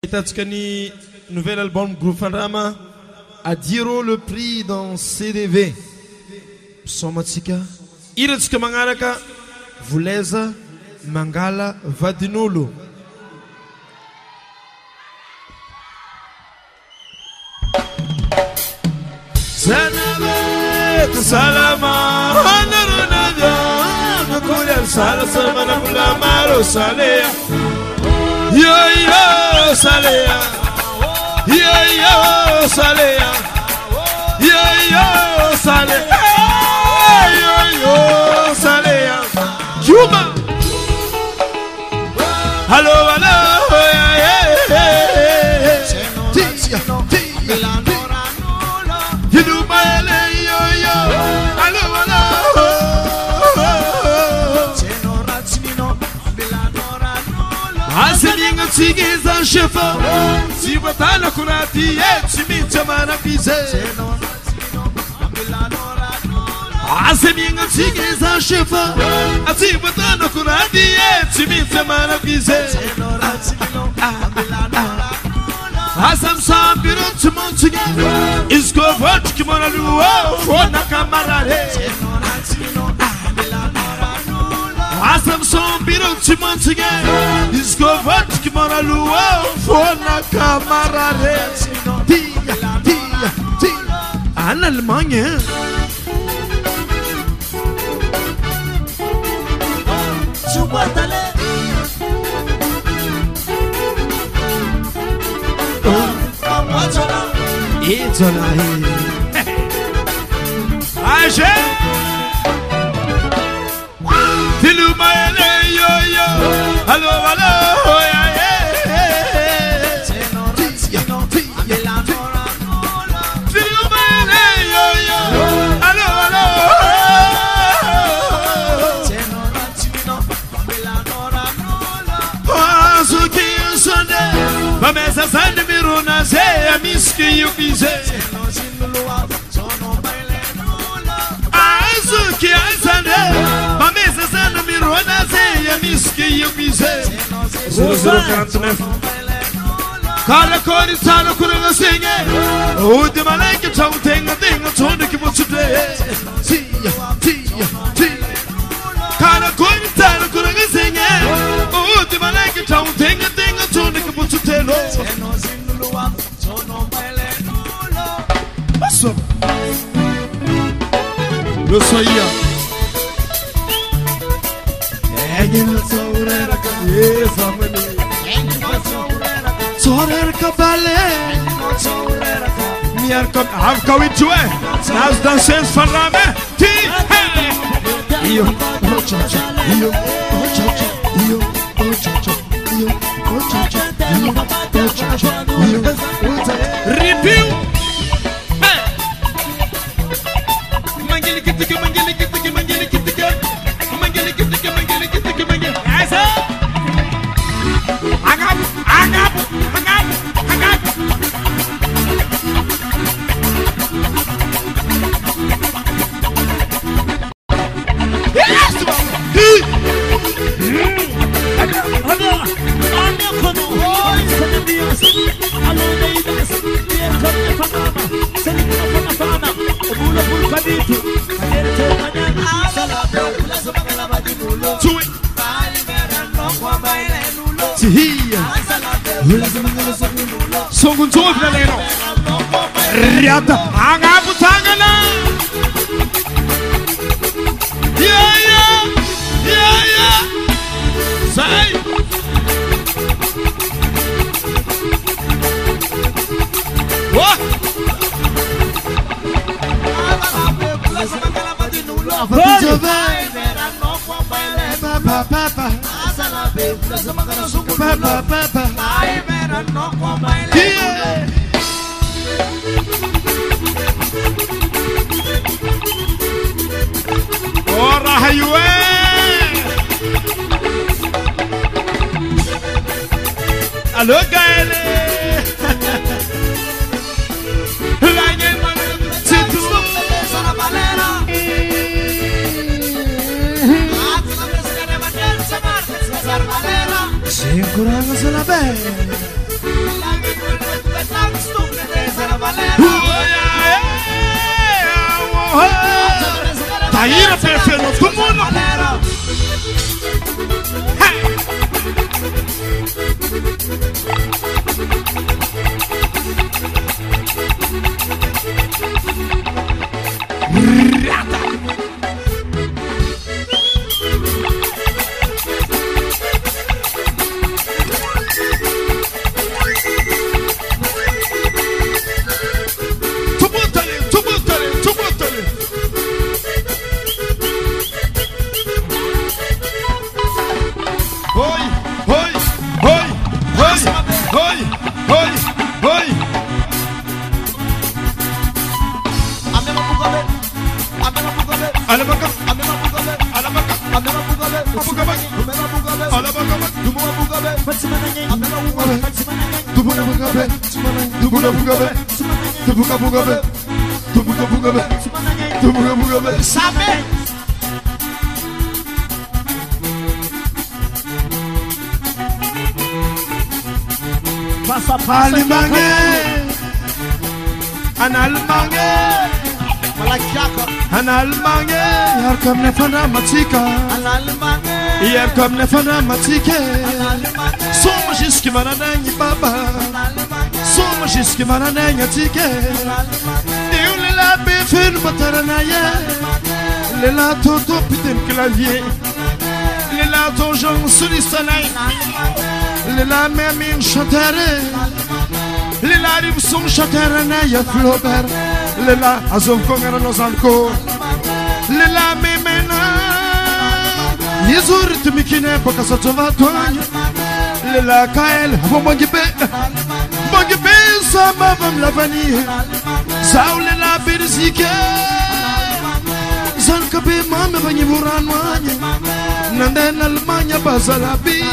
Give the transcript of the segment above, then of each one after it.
Itatskani nouvel album Groupe Fandrama Adiro le prix dans CDV. Somatsika Iratska Mangaraka Vuleza Mangala Vadinolo. Sanavet Salama Hanarunada Nakuya Salasa Manamula Salea Yo Salea Yo Salea Yo Salea Yo Salea Juma Hello hello Tia You do my yo Hello hello Aseninga tsigiza shefa Sibatana kurati Simita manapize Aseninga tsigiza shefa Sibatana kurati Simita manapize Asam sambiro tumontiga Isko vot kimona luo Fona kamarare Asam sambiro tumontiga Isko vot kimona luo Fona kamarare Tia Alla Allemagne Subatale It's on Aje Tilu maele yo Hello hello Tilu maele yo Hello hello Azuki Sunday Bamesa Sunday Miruna say Miski you be say Azuki Sunday Bamesa Sunday Miruna say Miski you be say Kara Kori Sano Kuranga singing Oh the Malaka Town thing a thing of Tony Kibo today Tia Kara Kori Sano Kuranga singing Oh the Malaka Town thing a thing of Tony Kibo today What's up? Lo so io Sorerka bale Miarkom Avka witue Nas danses Fandrama Ti Io Review Songun so Leno Riata Angapu Tangana Yeah Say What Papa Ora hayue Allo gaele Lange Titu Sana balera Sicuramente se la bene Mahira perfeito, todo mundo. Yarkam nefana matika, yarkam nefana matike. Somos iski maranangi baba, somos iski maranangi tike. Eu lela befen mataranaye, lela toto pitem clavier, lela to jong sulisanay, lela memin chatere, lela rib sum chateranaya flober, lela azov kongara nozanko. Lela memena Yezur tumikine poka sotova tonya Lela kael Havo mongibe Sama vam lavani Zau lela berzike Zankabe mame vanyi buran wanye Nanden Almanya bazalabi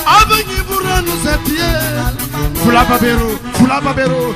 Avanyi buran uzatie Fulaba bero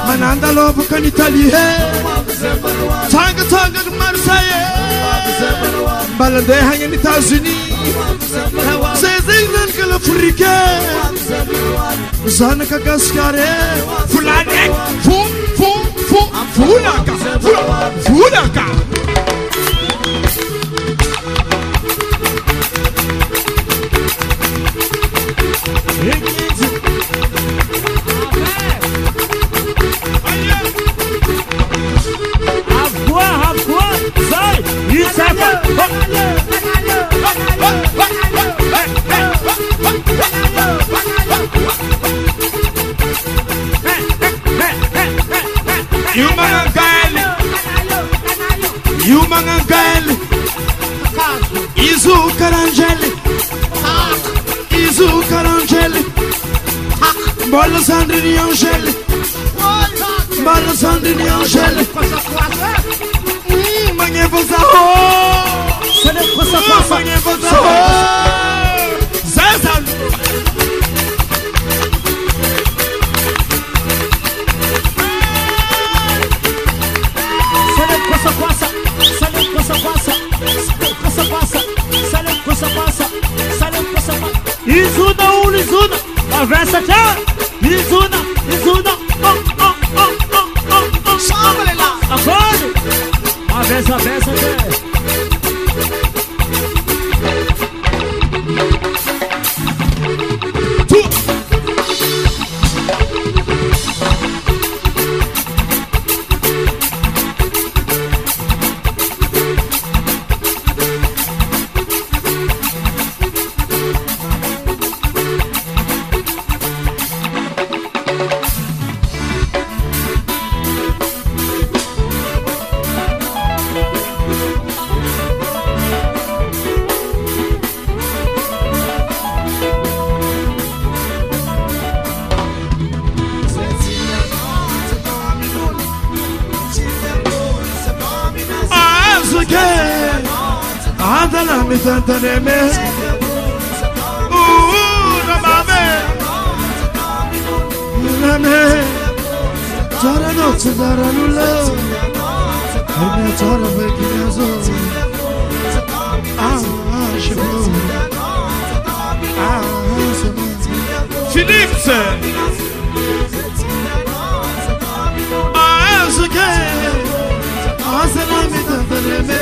Mananda lobo con Italia Tanga Marseille Balade hanging in États-Unis C'est England que l'Afrique Zanaka Gascare Fulane Fulaka Yumangangeli Izukarangeli Izukarangeli Mbala Sandrini Angeli Mbala Sandrini Angeli Manyevoza ho Manyevoza ho Zazan Izuna, avança já. Izuna, chama lá. Acorde. Avança já. Tantaneme Namame Name Tarano Taranula Ame Tara Bekinazo Shibu Philippe Azuke Asanami Tantaneme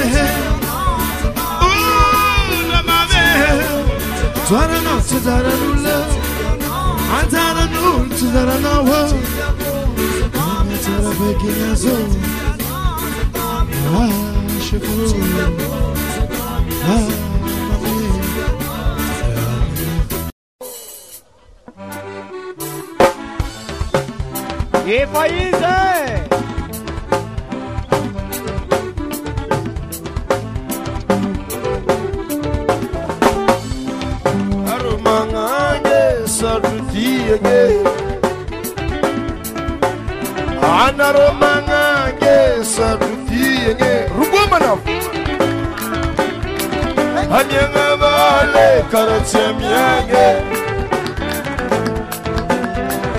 Tarano Taranula Antarano Taranawa Tara Bekinazo Shibu E país é Anaromangange sarutinge rubomana Hanyanga vale karatsemiange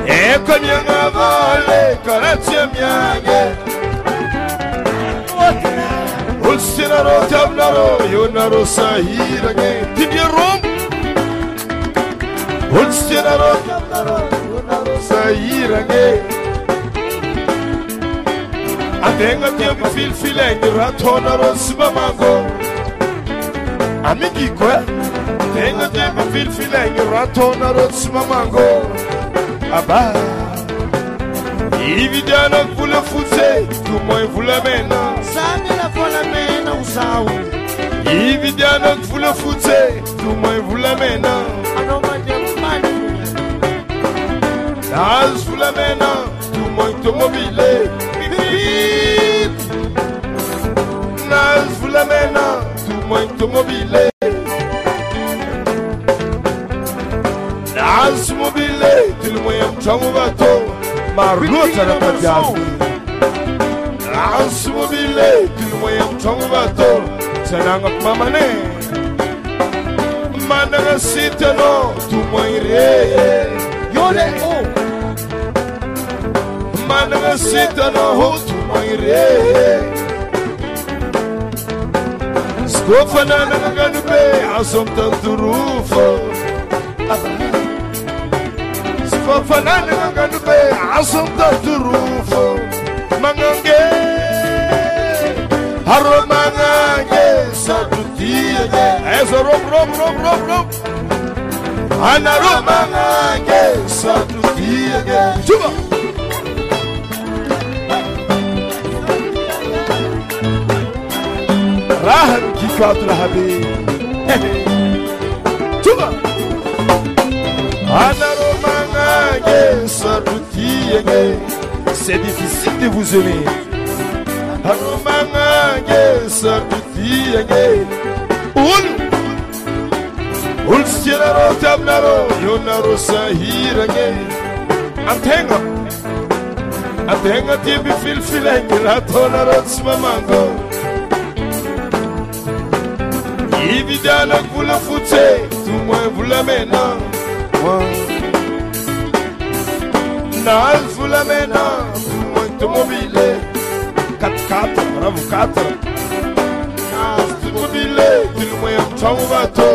Ekanyanga vale karatsemiange Ulsinaro tabnaro yonaro sahirage Tidyerom Ulsinaro tabnaro yonaro sahirage Atenga tempo filfileng ratona rosba mango Amigi kwa Atenga tempo filfileng ratona rosba mango Aba Ividiana vula futse Tumoy vula mena Samira vula mena usau Ividiana vula futse Tumoy vula mena Anoma demani Naz vula mena Tumoy tomobile Nas Fulamena, tu muito mobile. Nas mobile, tu muito chamuvato, Margota da Padias. Nas mobile, tu muito chamuvato, Sananga Mamane. Mananga Sitano, tu muito Yole o. Mananga Sitano, tu muito Skofana nanganube asom tanturufo Skofana nanganube asom tanturufo Mangange Haro mangange Sadutie Eza rom Anaro mangange Sadutie Chuba Raham qui compte la habille. Tuba. C'est difficile de vous aimer. nge sabuti nge ul siraro tabnaro yonaro sahira nge Antenga tibi filfilengi ratona rotsmamango Ividiana vula futse tumoy vula mena Nal vula mena tumoy tumobile 4x4 bravo 4 Nal tumobile tumoy amtauvato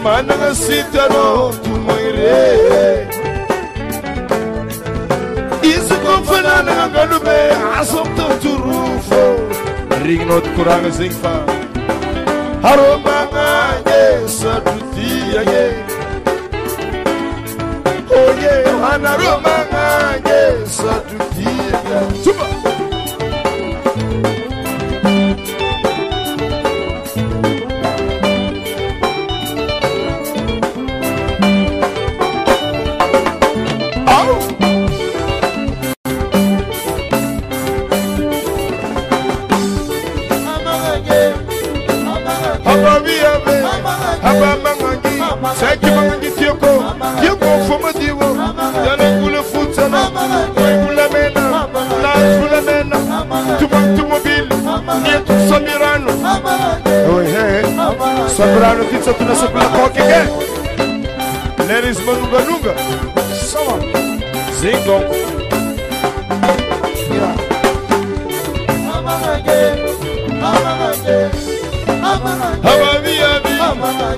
Mananga sitano tumoy re Isu konfanana ngalube asopto turufo Ringnot kuranga zingfa Haromanga ye sadutia ye Oye hanaromanga ye sadutia Tuba Sobrano pizza tuna sopla koke ke Leris manunga Sawa Zingo Hababiabi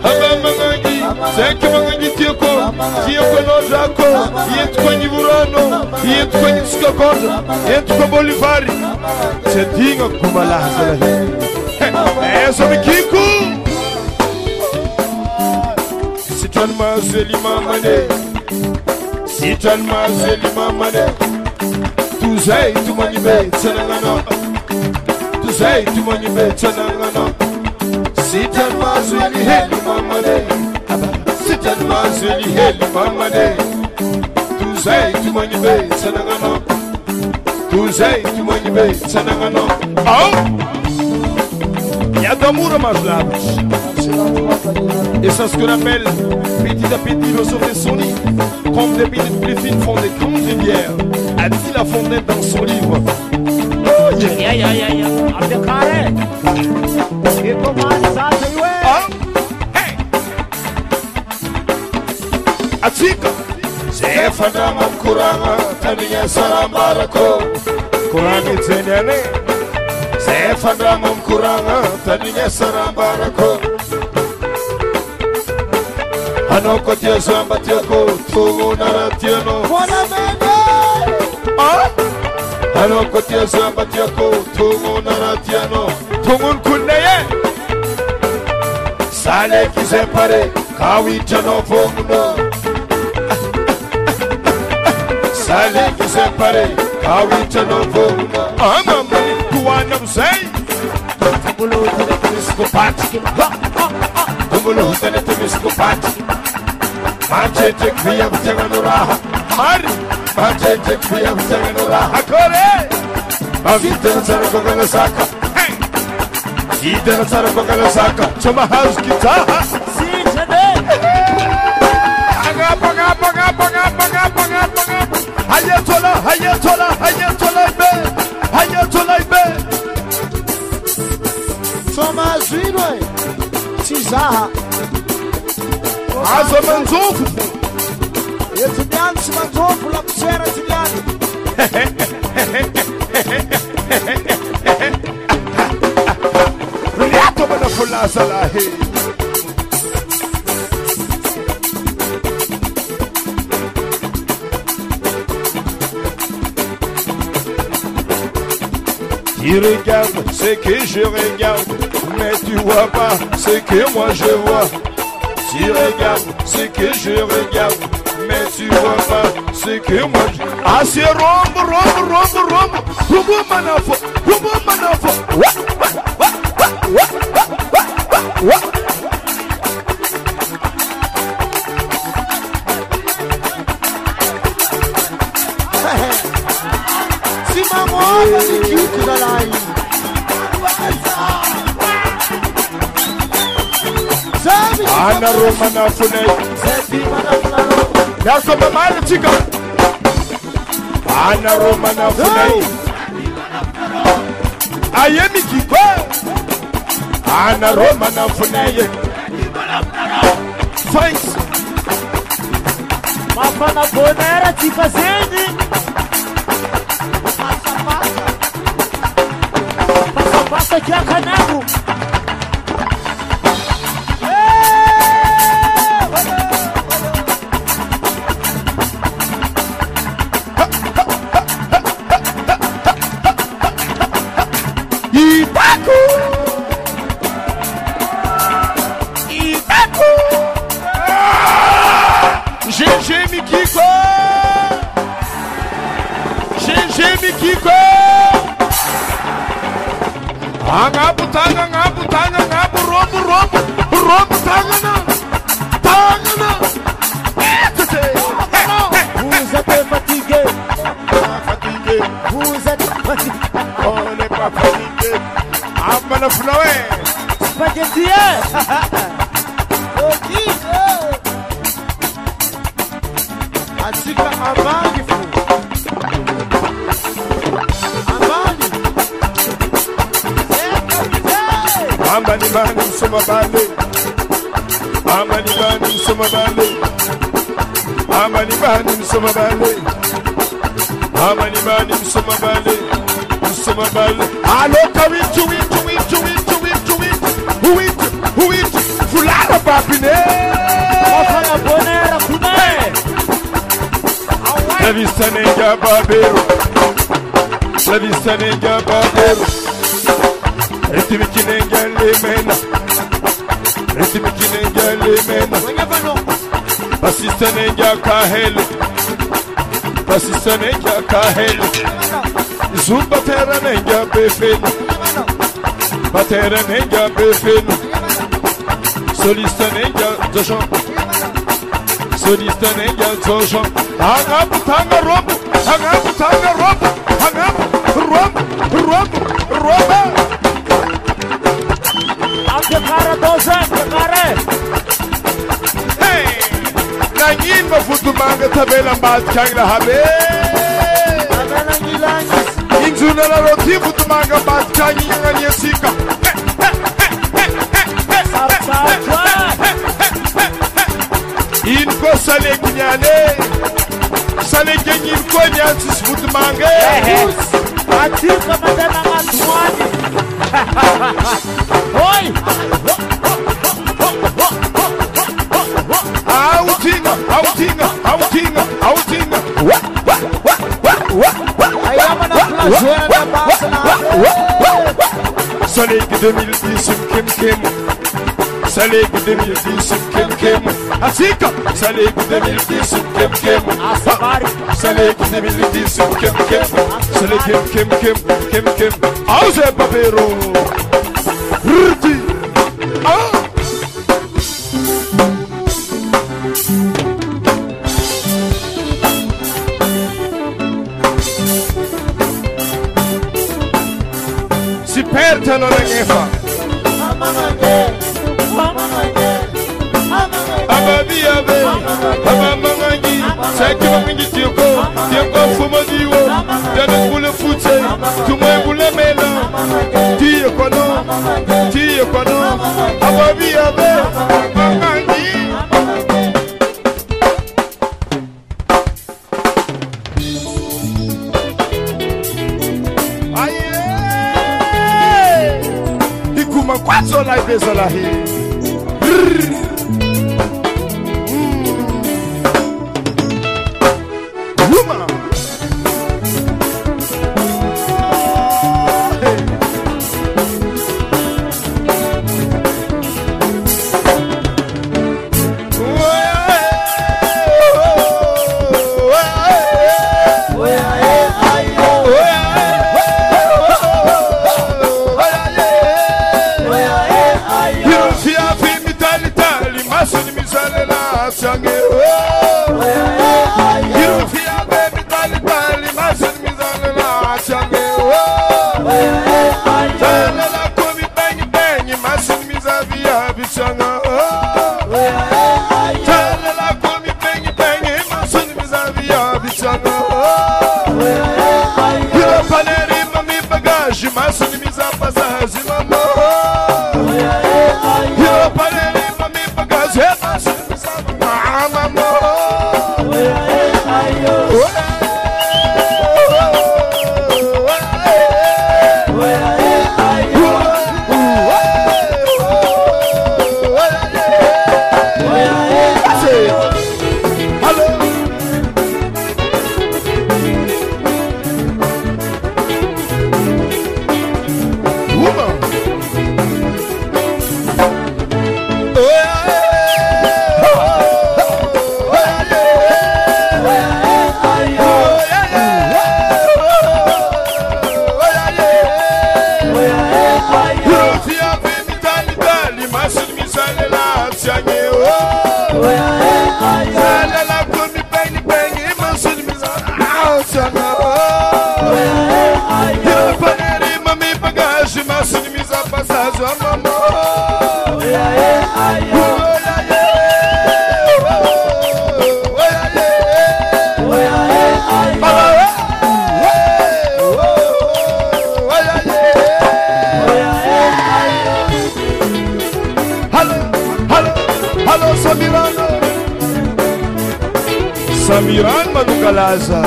Habamangi Seki mangi tioko no jako Yetko nyiburano Yetko nyiskakonda Yetko bolivari Sedinga kumala Eso mikiku Sitan mazeli mamane Tuzay tumanyibe tsanangana Tuzay tumanyibe tsanangana Sitan mazeli heli mamane Sitan mazeli heli mamane Tuzay tumanyibe tsanangana Tuzay tumanyibe tsanangana Y'a d'amour à ma flamme. Et c'est ce qu'on appelle petit à petit le sauver son lit. Comme des billes plus fines font des grandes rivières. A-t-il la fontaine dans son livre? Oh yeah. Abdelkare. Et comment ça se joue? Hey. Atika. C'est Fadama Kuranga. Taniya Sarambarako. Kuranga Teniane. Fadama Kuranga, Taniya Sarambarako Anoko tia samba tiako, Tungu naratiano Anoko tia samba tiako, Tungu naratiano Tungun kuneye Sale ki separe, Kawi chano foguno Sale ki separe, Kawi chano foguno Amamani kuwana mzei Tumbulu hutane tumiskupati Machete kviya mtenga nuraha Mari Machete kviya mtenga nuraha Kore Avite na tsara kwa gana saka Ide na tsara kwa gana saka Choma house kitaha Sijade Agapa Hayatola ibe Soma zwinwe Tizaha Azo manzofu Yetunyani si manzofu la kusera tunyani Riato mana fulasa lahi Tu regardes ce que je regarde, mais tu vois pas ce que moi je vois. Tu regardes ce que je regarde, mais tu vois pas ce que moi je... Ah c'est rombo manafo Si maman Ana Roma na funei. Nelson Mamara chica. Ana Roma na funei. Ayemi kiko. Ana Roma na funei. Faz. Mapana bonera chica zeni. Passa que a canego. La vista nenga babero. Ritmi kinenga lemena. Ritmi kinenga lemena. Basista nenga kahele. Basista nenga kahele. Zumba terra nenga befeno. Batera nenga befeno. Solista nenga zojon. Solista nenga zojon. Hanga butanga robo. Hanga butanga robo. Hanga Roba! Anche cara dozente, care! Hey! Na nyimba futumanga tabela mbatkanga habe! Tabela ngilangi! Inzuna la roti futumanga mbatkanga nyanga nyesika! Sapsapwa! Inko sale kinyane! Sale genyi inko nyansis futumanga! Atika madana ngatuani. Oi! Autinga. Ayama na plajoya na basana. Salé 2010 Kim. Salé 2010 Kim. Atika. Salé 2010 Kim. Asabari. Salé 2010 Kim. Salé Kim. Auze papero. Ruti. Si perde non è fa. Abamangi, saki mangi tioko fuma diwo, dana kule fute, tumwe bule mela, tiyo kono, ababi abe, mangi. Aye, ikuma kwazo la ibezo la hi. maço de misa passagem, mamão. Eu parei pra me pagar, já maço de misa, mamão. Samiran Manukalaza.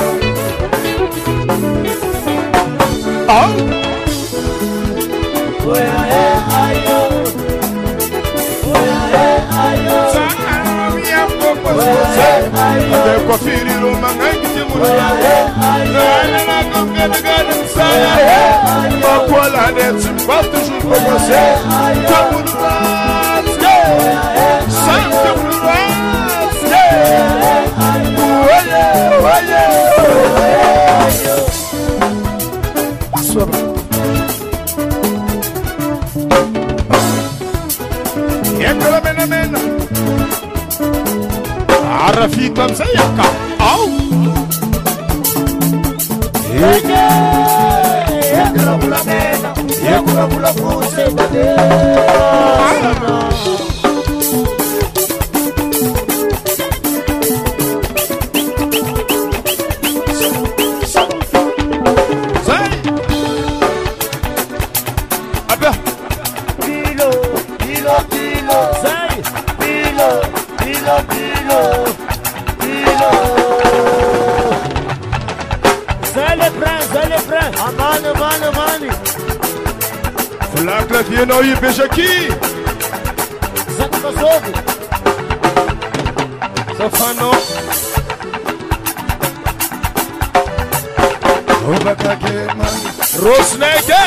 Conferir uma gangue de mulher. Uma cola dentro, bota junto com você. Tamo no braço, santo no braço. Aquela mena Arafika msayaka au Yakura bula mena Yakura bula kuse dade Flagra viene hoy, beija aqui. Santo Kosovo. Sofano. Obakake man. Rosneke.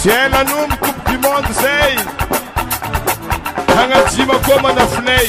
Tiena num cup de monde sei. Hanga cima como na fnei.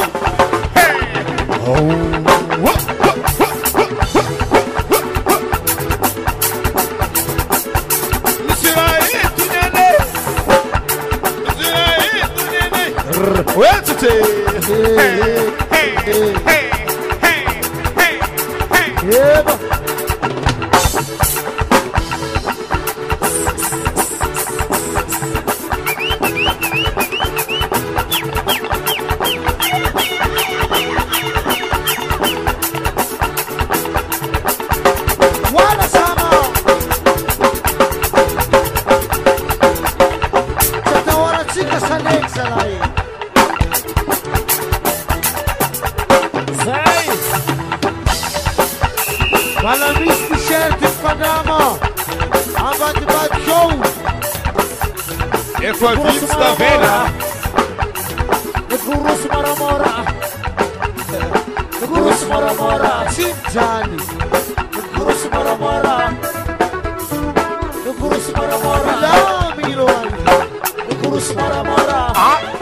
Ecoavista velha.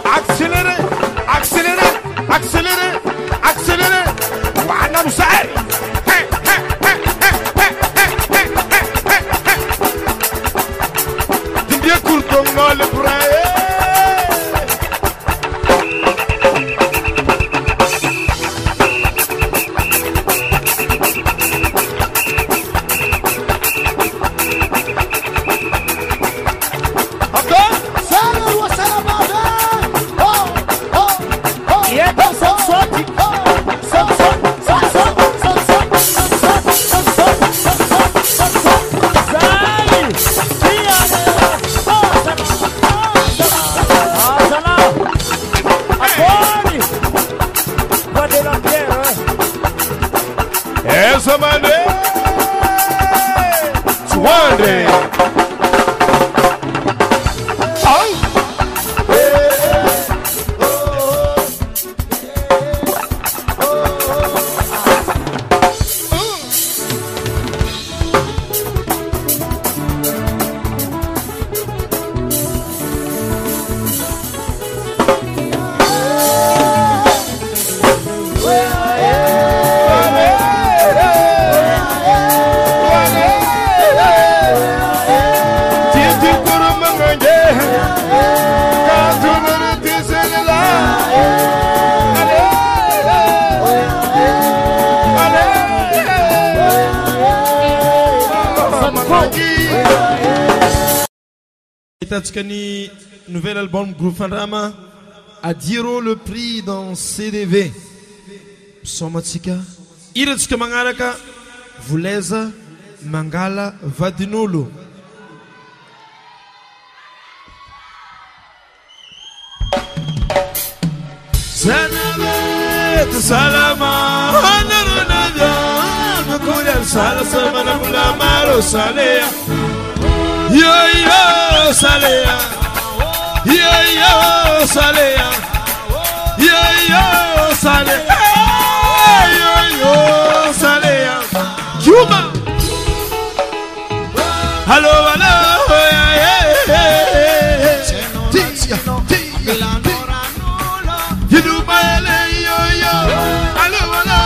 Accelere, accelere, accelere, accelere. Wana musari. Dindia curto ngole prae. Essa maneira, Swande. Tatskani, nouvel album Groupe Fandrama a Diro le prix dans CDV. Somatsika, Iratska Mangaraka, Vuleza, Mangala, Vadinolo. Sanavet, Salama, Hanarunaga, Makuya, Salasama, Namula, Salea. Yo yo Salea, yo yo Salea, yo yo Salea, yo yo Salea. Cuba, hello hello, Tia, you do my yo yo, hello hello.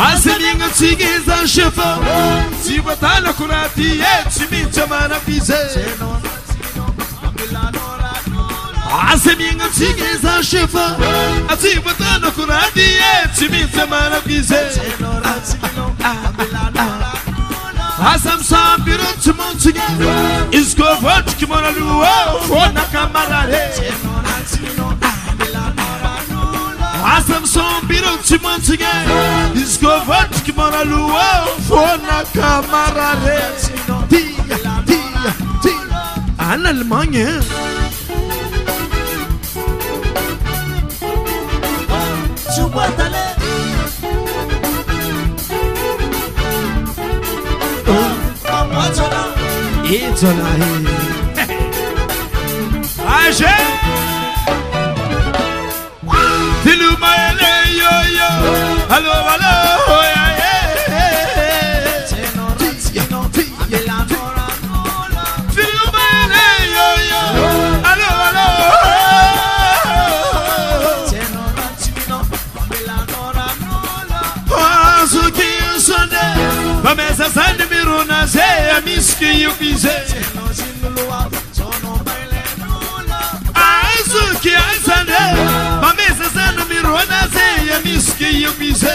Aseninga tsigiza shefa Sibatana kurati Chimicha manapise Aseninga tsigiza shefa Sibatana kurati Chimicha manapise Asam sambiro chimonchiga Isko vot kimona luo Fona kamarare Asam sambiro chimonchiga Isko vot kimona luo Fona kamarare Tia, tia, tia En Allemagne Aje Tilu maele yo yo Hello hello Tilu maele yo yo Hello hello Azuki sonde Bamesa sande miruna se Miski yubize Azuki asande Bamesa sande miruna se Miski yubize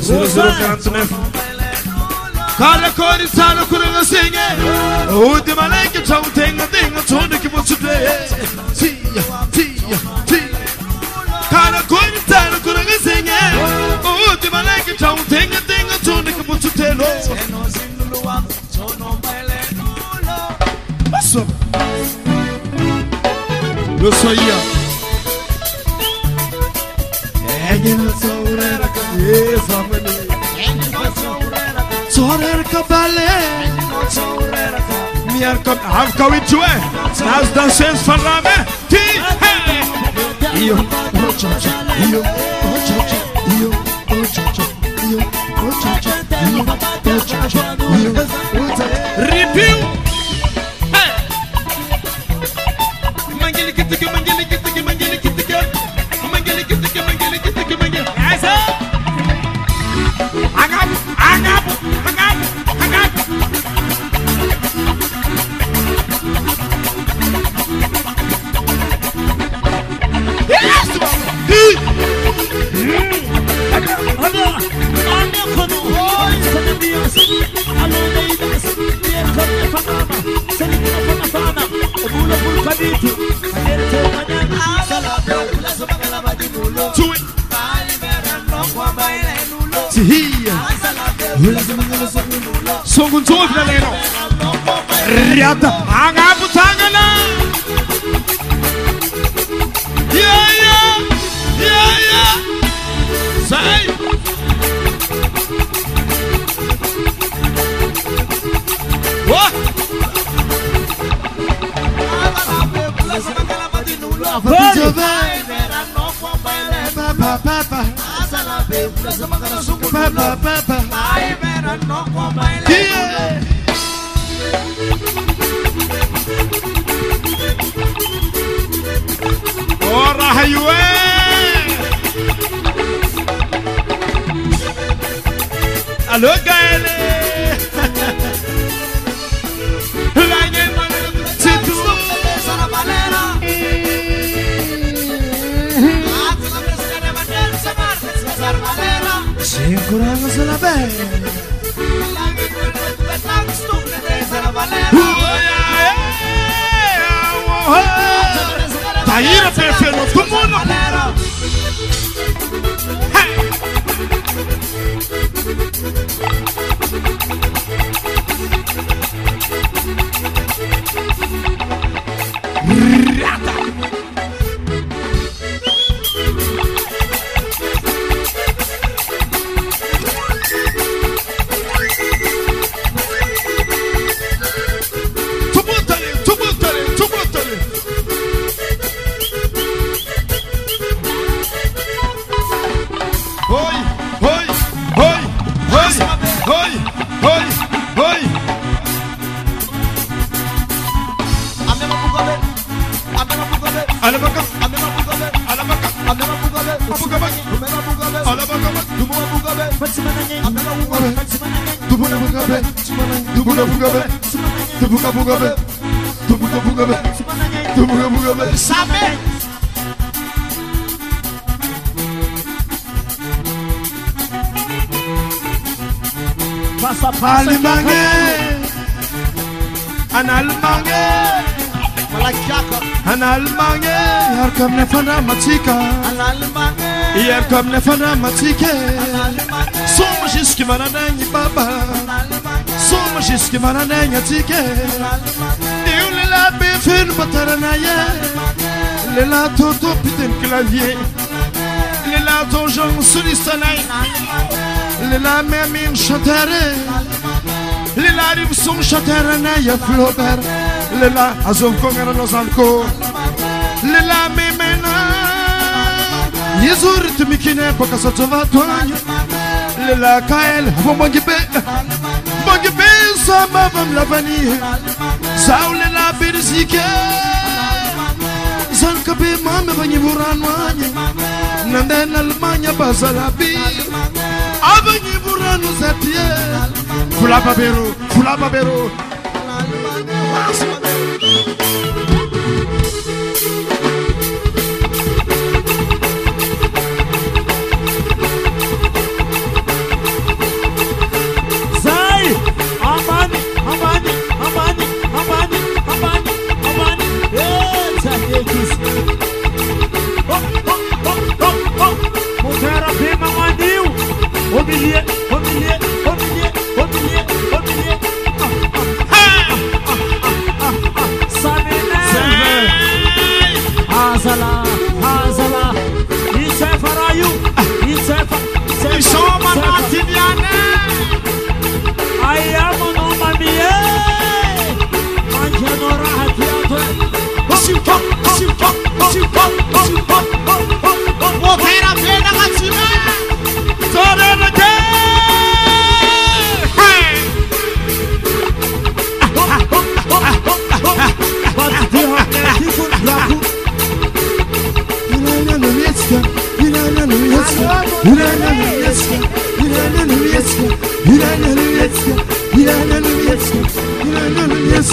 0049 Kala kori tano kuranga singe Udi maleke chau tenga tenga Chonde kibuchu dwe Tia, tia, tia Kala kori tano kuranga singe Udi maleke chau tenga tenga Chonde kibuchu telo so. Lo so io. Lo so urera ka. Sorera ka bale. Mi ar ka have ka with you. Nas danças falame. Ti. Io. Io. Review. Songun tuh naleno, riata, angapu tangana, ya, say, what? Ora haywe allo gaele c'est tout c'est kurang salabe Taïra perfeito, todo mundo. Analmange, yarkam nefana matika. Yarkam nefana matike. Soma jiski mananengi baba. Soma jiski mananengi tike. Lela befir bataranaye. Lela toto piten clavier. Lela tonjon sulistanay. Lela memin chatere. Lela ribson chateranaya flober. Lela azon kongera nozanko. Lela memena Yezur tumikine pokasa tovatwanya Lela kael Vomangibe Sama vam lavani Sao lela birzike Zankabe mame vanyi vuranwanya Nanden Almanya bazalabi Avanyi vuranu zatie Fula babero Yes.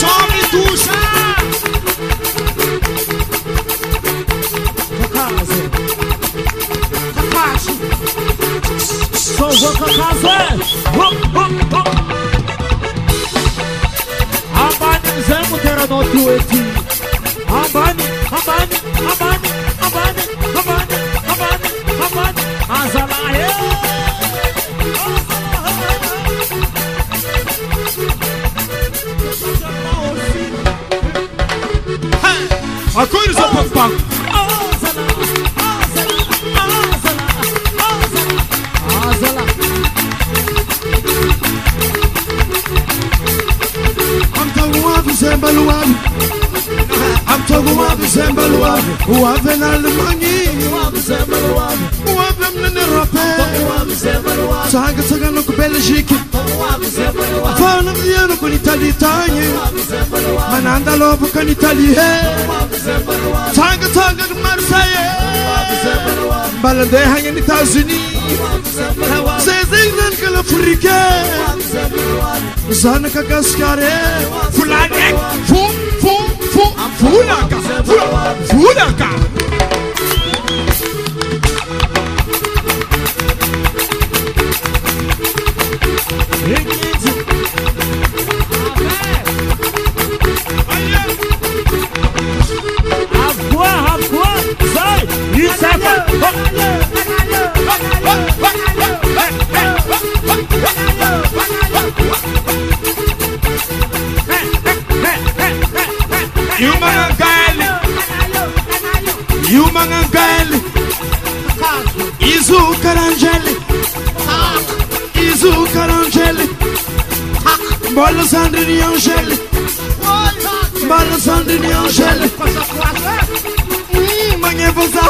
Some tușa. Cacase. Cacașu. Sovă cacase. Ambani zemu teranotu eti. Ambani. Azalae. Acolo să păpac. I'm talking about December Luavi. I'm talking about December Luavi. Uave na Alemanha. Uave na Europa. Saga no Belgique. Fala viano con Italia. Mananda lobo con Italia. Saga no Marseille. Balade hang in Estados Unidos. Says England que l'Afrique. Zana Kagaskare. Fulani. Fulaka. Yumangangali Izu Karangeli Bola Sandrini Angeli Bola Sandrini Angeli Manye Boza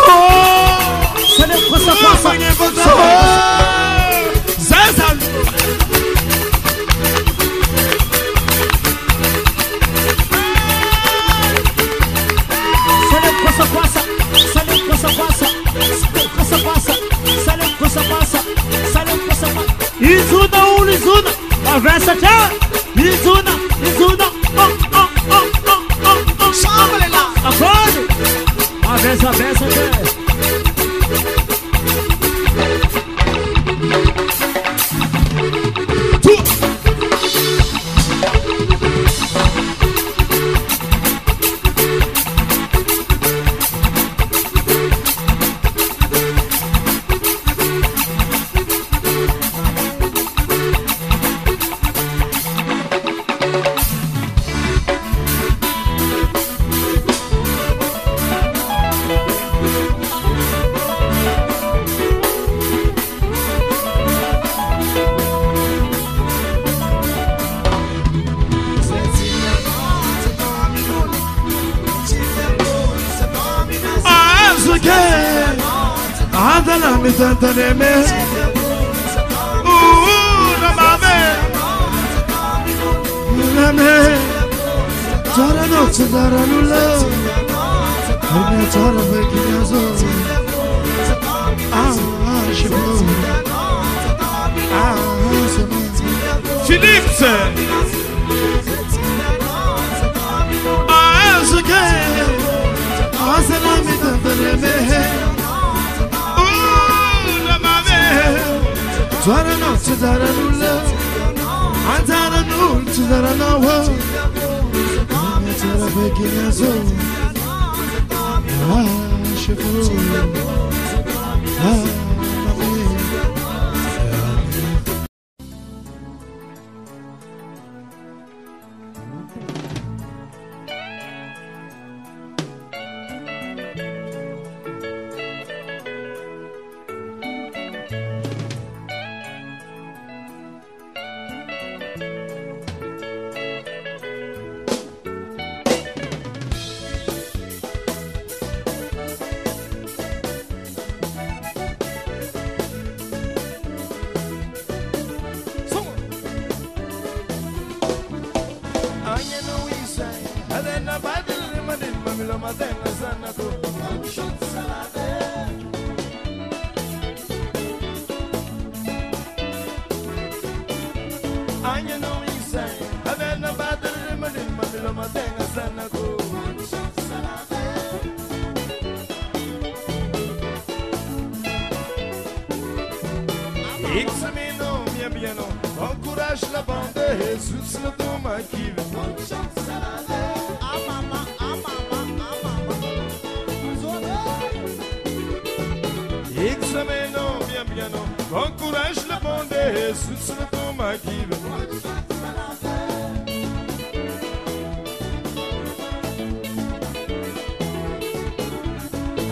Manye Boza Zazan Izuna, avessa já. Izuna, chama ele lá. Acorde. Avessa já. Tanta neme, na mame, neme, chara no chara lula, ne chara bekiyazo, shemo, Philippe, azana mi tanta neme. Zara no zara lula, antara no zara no wo. Ne zara bekiyazo, shemo, Anya no insane. Avena battere mani lo mantenga sana go. Examino mia piano, con courage la bande, Jesus la toma qui veut. Examino mia piano, con courage la bande, Jesus la toma qui veut.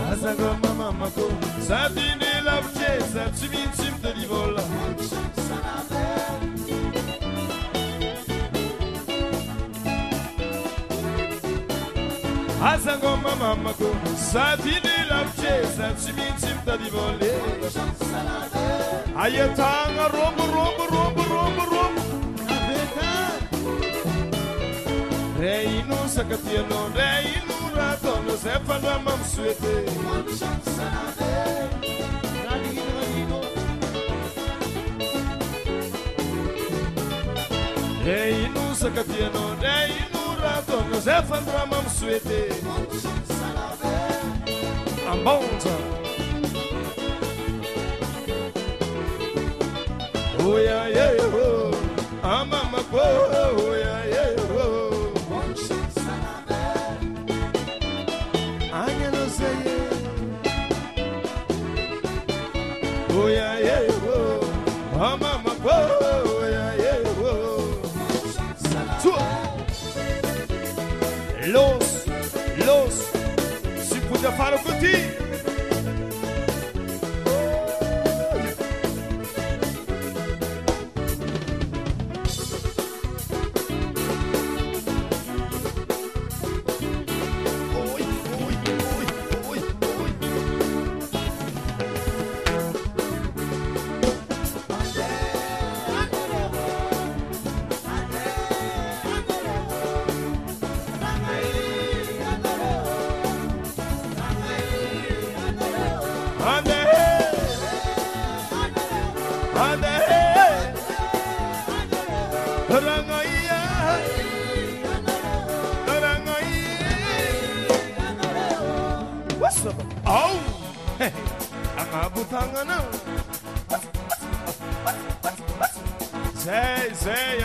Azago mama ko, Sabine la chiesa, ci vincim de livola. Azago mama ko, Sabine la chiesa, ci vincim de livola. Ayetanga rom. Reino sakatiano, reino ratono, se fanno a mamsuete. Reino sakatiano, reino ratono, se fanno a mamsuete. Ambonza. Oh yeah yeah oh, amama oh yeah yeah oh. Oh yeah yeah oh, mama oh yeah yeah oh. Los, si puoi fare così. Oh, hey, Amabutangana. Zé,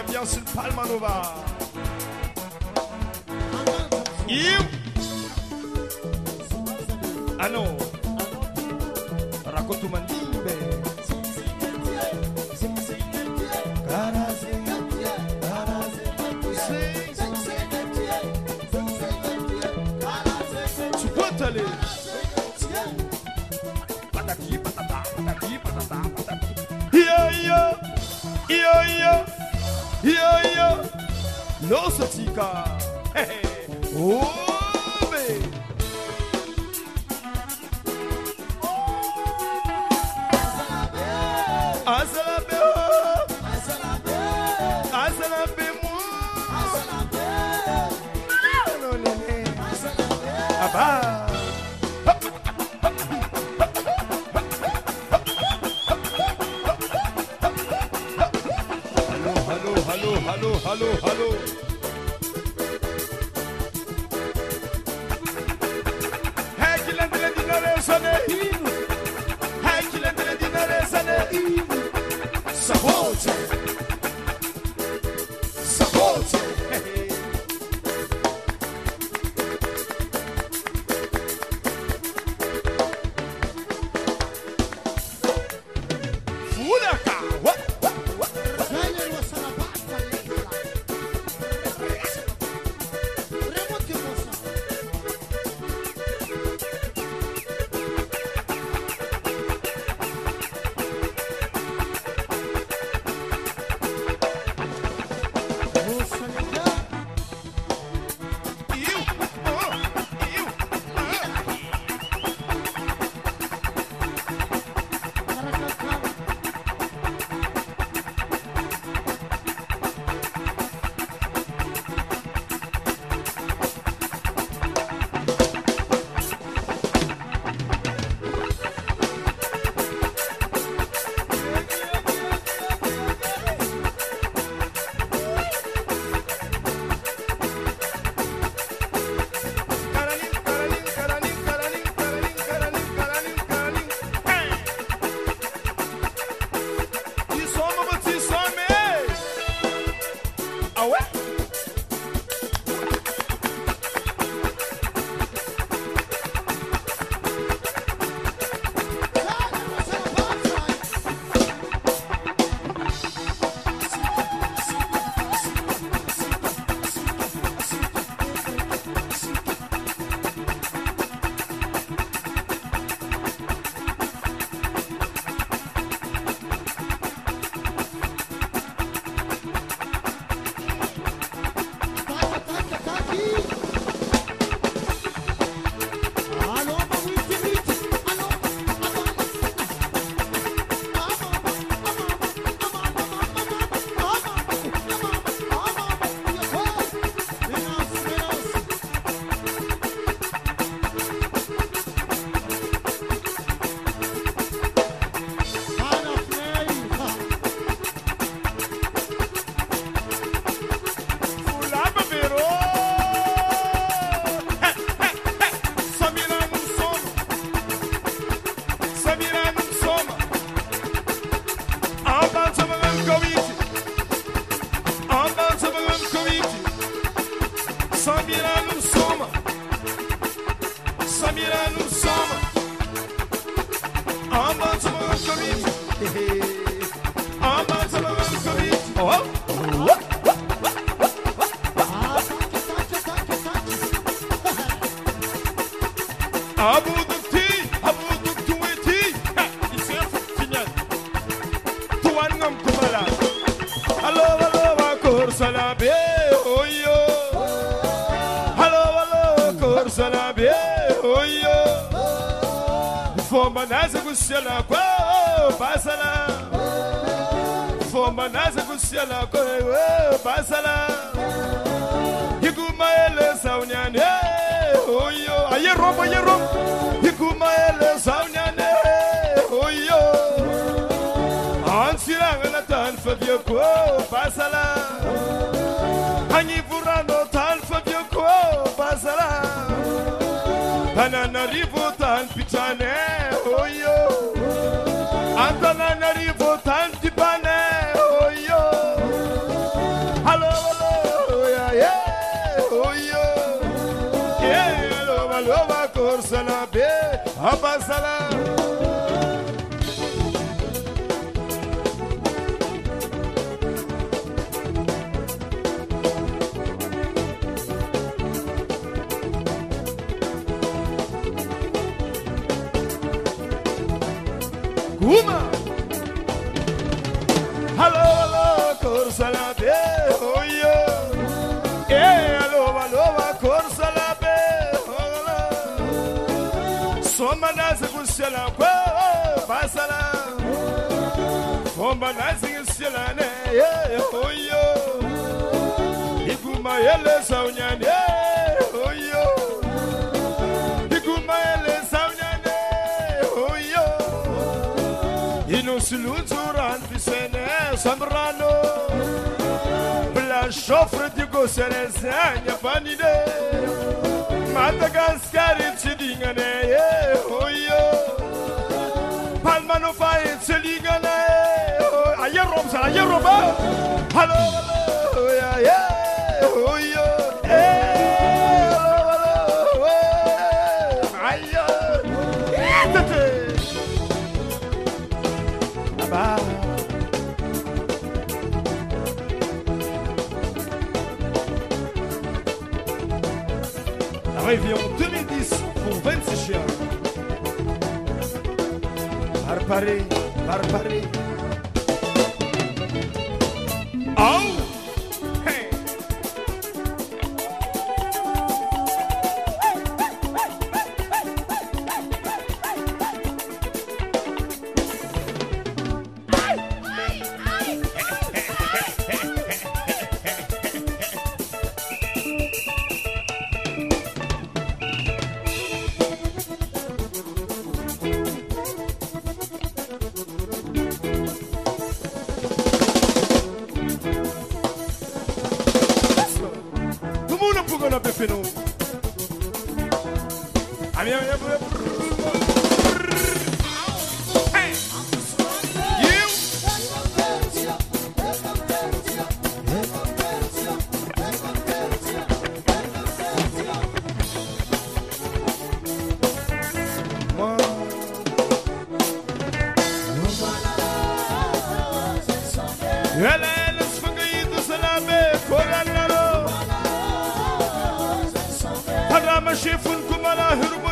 bien sur Palmanova. Ah non, racconto mandibe. Tu peux aller. Yo, no satika, hey, oh, baby. Azalabe, Abba. Hello. Hey, kilendele dinare sane. Hey, kilendele dinare sane. Sabote. Fulaka. What? Fomba nasa kusiala kwa basala. Fomba nasa kusiala kwa basala. Hikuma ele saunyane oyo. Ayerom ayerom. Hikuma ele saunyane oyo. Ansiranga na tan fabio kwa basala. Hanyi burano tan fabio kwa basala. Ananarivo tan pitane oyo. Antananarivo tan tipane oyo. Hello hello yeah yeah oyo. Yeah hello hello korsala be abasala. Uma. Hello, hello, Corsalabe, oh yo. Yeah, hello, hello, Corsalabe, oh. Somana Zagusela, oh, Basala. Somana Zagusela, yeah, oh yo. Iguma Yele Saunian, yeah, oh yo. Iguma Yele Saunian, oh yo. Inusiluzuran Vicene Sambrano Bla chauffre di Goserezania Panide Madagascar Chidingane Oyo Palmano Fai Chilingane Ayaroba Ayaroba Hello hello yeah yeah Oyo Arrivé en 2010 pour 26 chiens. Barbaré, barbaré. Oh! Hey! Chefun kumala hurma